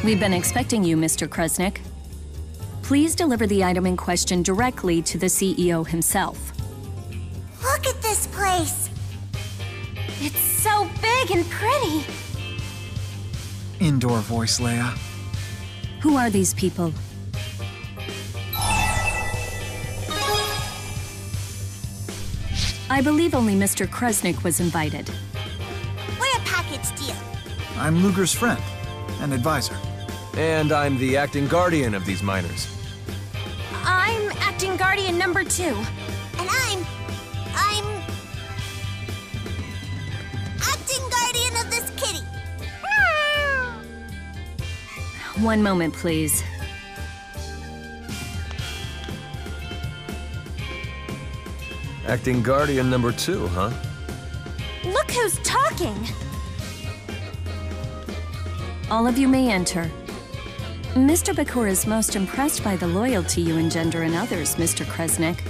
We've been expecting you, Mr. Kresnik. Please deliver the item in question directly to the CEO himself. Look at this place! It's so big and pretty! Indoor voice, Leia. Who are these people? I believe only Mr. Kresnik was invited. We're a package deal. I'm Luger's friend and advisor. And I'm the acting guardian of these miners. I'm acting guardian number 2. And I'm acting guardian of this kitty. One moment, please. Acting guardian number 2, huh? Look who's talking! All of you may enter. Mr. Bakura is most impressed by the loyalty you engender in others, Mr. Kresnik.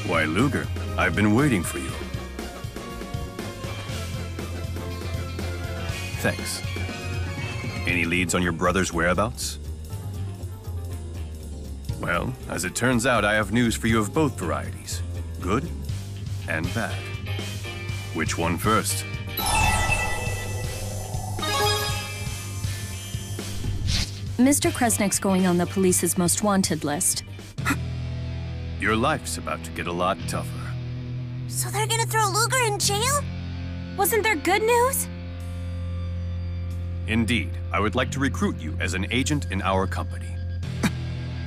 Why, Luger, I've been waiting for you. Thanks. Any leads on your brother's whereabouts? Well, as it turns out, I have news for you of both varieties. Good and bad. Which one first? Mr. Kresnik's going on the police's most wanted list. Your life's about to get a lot tougher. So they're gonna throw Luger in jail? Wasn't there good news? Indeed, I would like to recruit you as an agent in our company.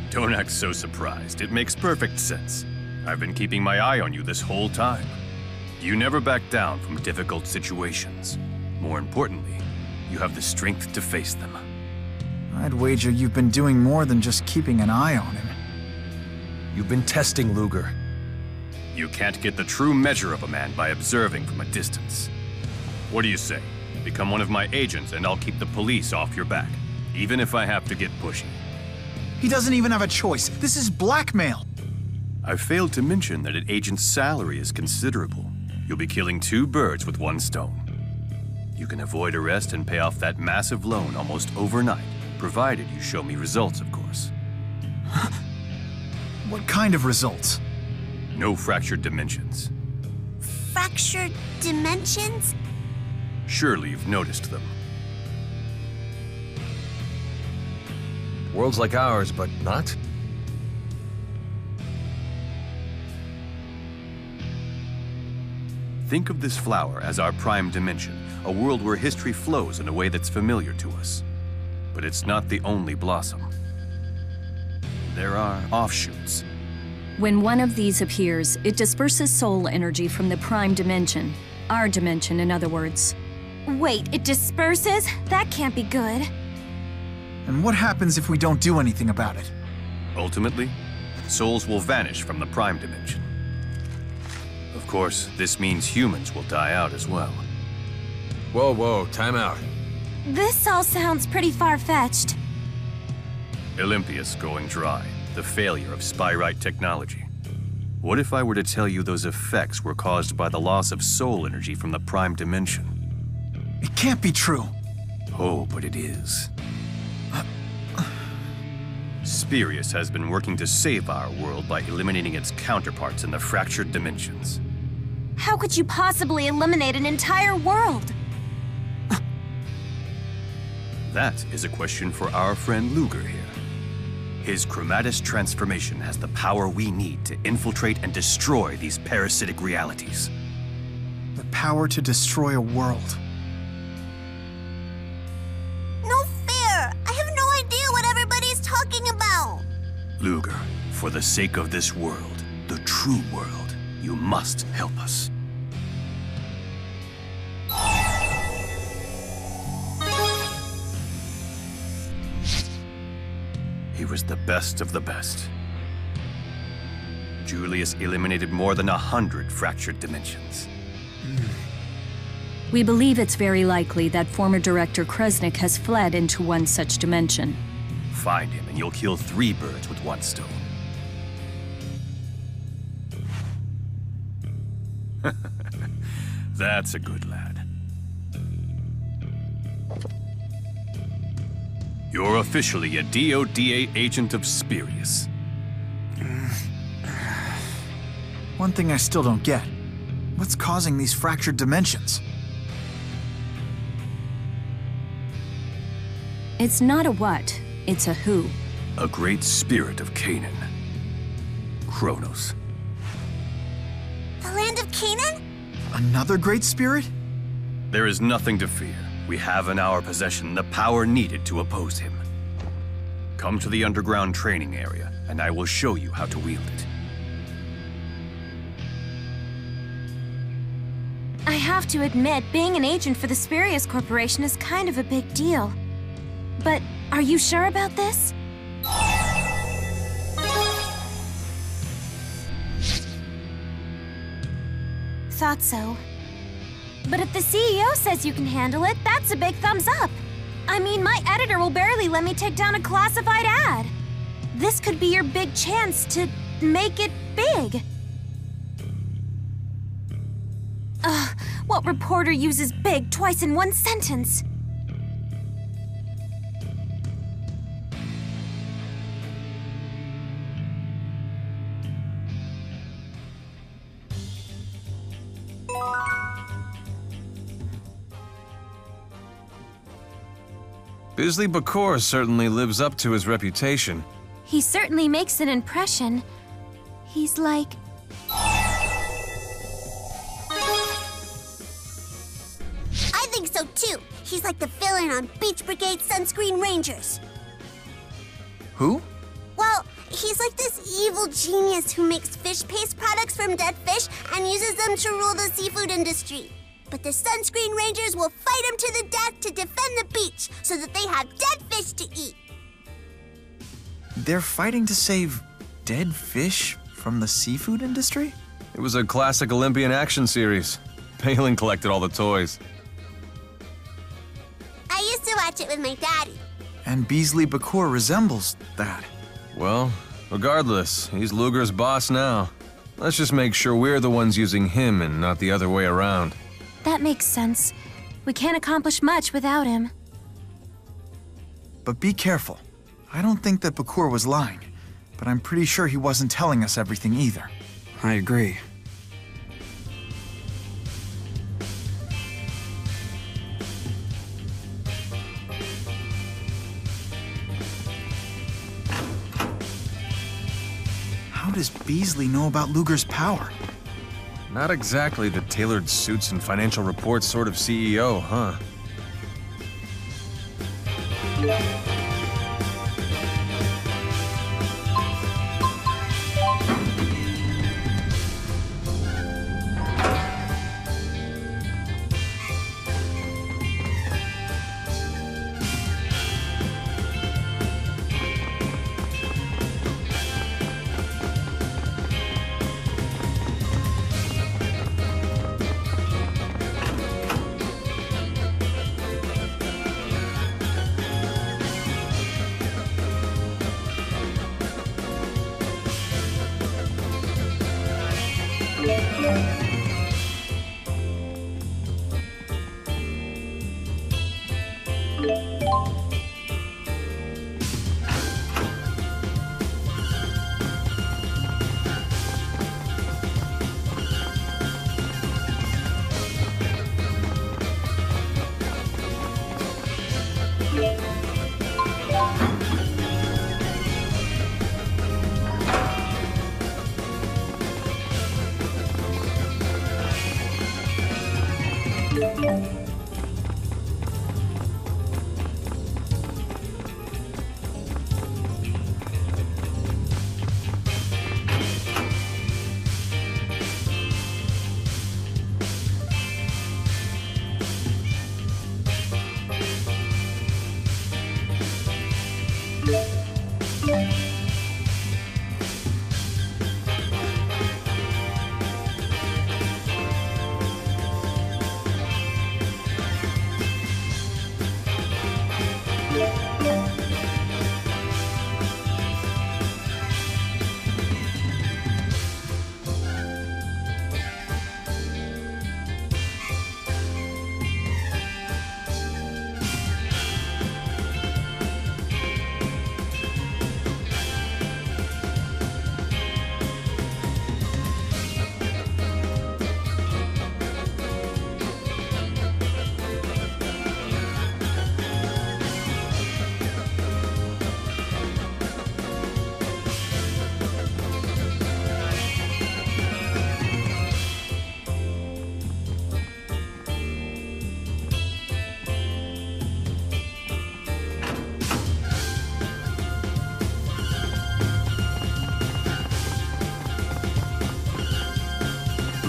Don't act so surprised. It makes perfect sense. I've been keeping my eye on you this whole time. You never back down from difficult situations. More importantly, you have the strength to face them. I'd wager you've been doing more than just keeping an eye on him. You've been testing Luger. You can't get the true measure of a man by observing from a distance. What do you say? Become one of my agents and I'll keep the police off your back, even if I have to get pushy. He doesn't even have a choice. This is blackmail. I failed to mention that an agent's salary is considerable. You'll be killing 2 birds with 1 stone. You can avoid arrest and pay off that massive loan almost overnight, provided you show me results, of course. What kind of results? No fractured dimensions. Fractured dimensions? Surely you've noticed them. Worlds like ours, but not? Think of this flower as our prime dimension, a world where history flows in a way that's familiar to us. But it's not the only blossom. There are offshoots. When one of these appears, it disperses soul energy from the prime dimension. Our dimension, in other words. Wait, it disperses? That can't be good. And what happens if we don't do anything about it? Ultimately, souls will vanish from the prime dimension. Of course, this means humans will die out as well. Whoa, whoa, time out. This all sounds pretty far-fetched. Olympius going dry, the failure of Spyrite technology. What if I were to tell you those effects were caused by the loss of soul energy from the prime dimension? It can't be true. Oh, but it is. Spirius has been working to save our world by eliminating its counterparts in the fractured dimensions. How could you possibly eliminate an entire world? That is a question for our friend Luger here. His chromatis transformation has the power we need to infiltrate and destroy these parasitic realities. The power to destroy a world. No fair! I have no idea what everybody's talking about! Luger, for the sake of this world, the true world, You must help us. He was the best of the best. Julius eliminated more than 100 fractured dimensions. We believe it's very likely that former Director Kresnik has fled into one such dimension. Find him and you'll kill 3 birds with 1 stone. That's a good lad. You're officially a DODA agent of Spirius. One thing I still don't get. What's causing these fractured dimensions? It's not a what, it's a who. A great spirit of Canaan. Kronos. The land of Canaan? Another great spirit? There is nothing to fear. We have in our possession the power needed to oppose him. Come to the underground training area, and I will show you how to wield it. I have to admit, being an agent for the Spirius Corporation is kind of a big deal. But are you sure about this? Thought so. But if the CEO says you can handle it, that's a big thumbs up. I mean, my editor will barely let me take down a classified ad. This could be your big chance to make it big. What reporter uses big twice in one sentence? Bisley Bakor certainly lives up to his reputation. He certainly makes an impression. He's like... I think so too. He's like the villain on Beach Brigade Sunscreen Rangers. Who? Well, he's like this evil genius who makes fish paste products from dead fish and uses them to rule the seafood industry. But the Sunscreen Rangers will fight him to the death to defend the beach so that they have dead fish to eat. They're fighting to save dead fish from the seafood industry? It was a classic Olympian action series. Palin collected all the toys. I used to watch it with my daddy. And Beasley Bakor resembles that. Well, regardless, he's Luger's boss now. Let's just make sure we're the ones using him and not the other way around. That makes sense. We can't accomplish much without him. But be careful. I don't think that Bakor was lying, but I'm pretty sure he wasn't telling us everything either. I agree. How does Beasley know about Luger's power? Not exactly the tailored suits and financial reports sort of CEO, huh?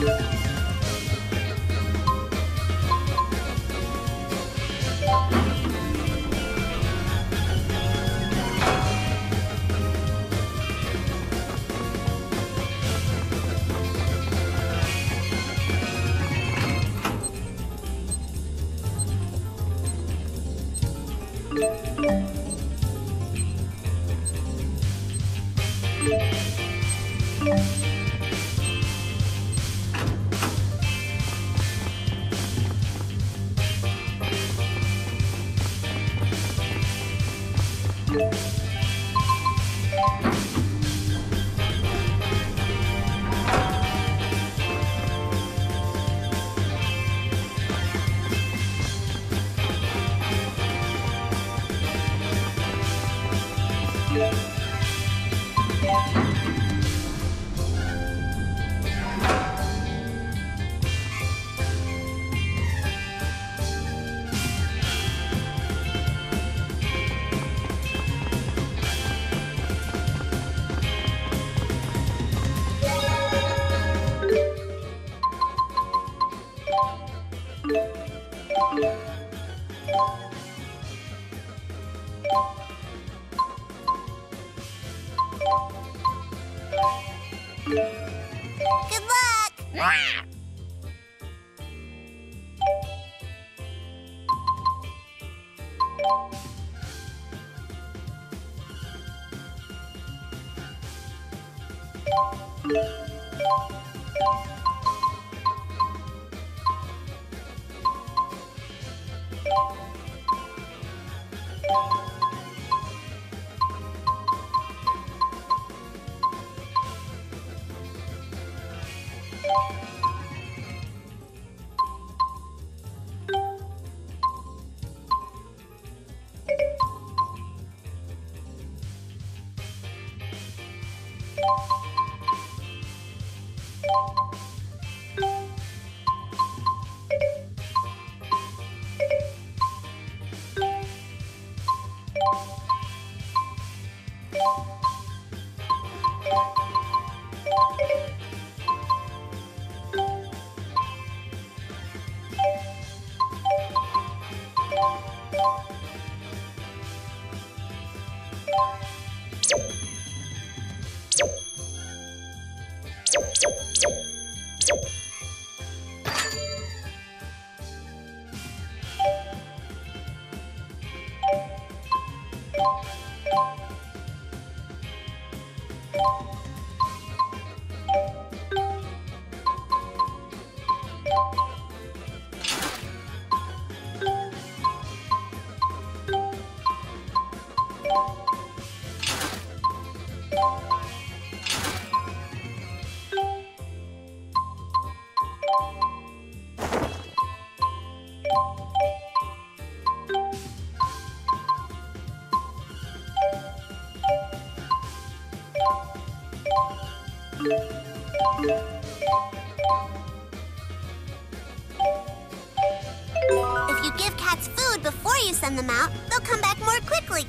Good luck! If you give cats food before you send them out, they'll come back more quickly.